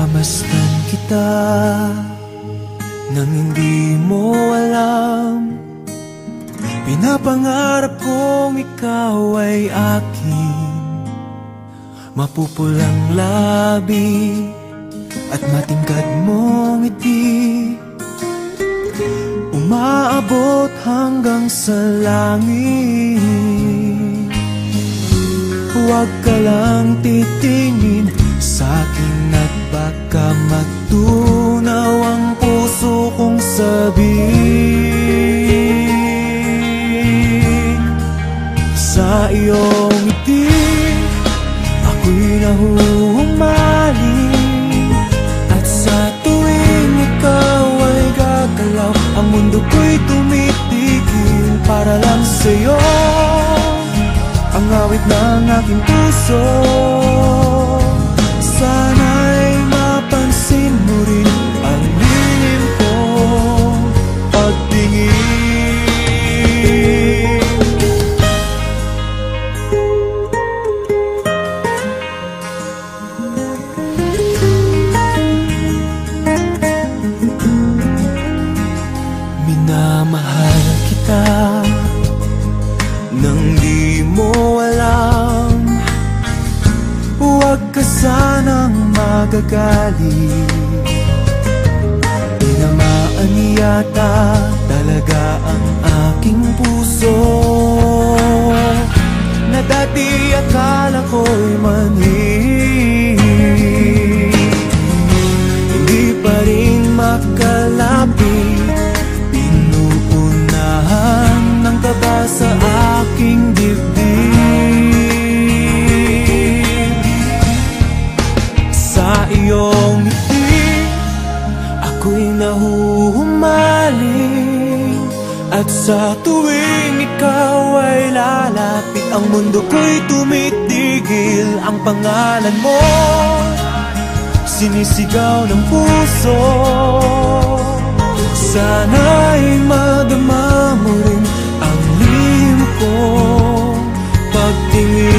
Pinamasdan kita nang hindi mo alam. Pinapangarap kong ikaw ay akin. Mapupulang labi at matingkad mong ngiti, umaabot hanggang sa langit. Huwag ka lang titingin sa'kin at baka matunaw ang puso kong sabihin. Sa iyong ngiti ako'y nahuhumaling, at sa tuwing ikaw ay gagalaw, ang mundo ko'y tumitigil para lang sa'yo. Ang awit ng aking puso, sana'y mapansin mo rin ang lihim kong pagtingin. Minamahal kita nang di mo alam. Huwag ka sanang magagalit. Tinamaan yata talaga ang aking puso, na dati akala ko'y manhid. Hindi pa rin makalapit, pinuunahan ng kaba sa aking dibdib. Sa iyong ngiti ako'y nahuhumaling, at sa tuwing ikaw ay lalapit, ang mundo ko'y tumitigil. Ang pangalan mo sinisigaw ng puso, sana'y madama mo rin ang lihim kong pagtingin.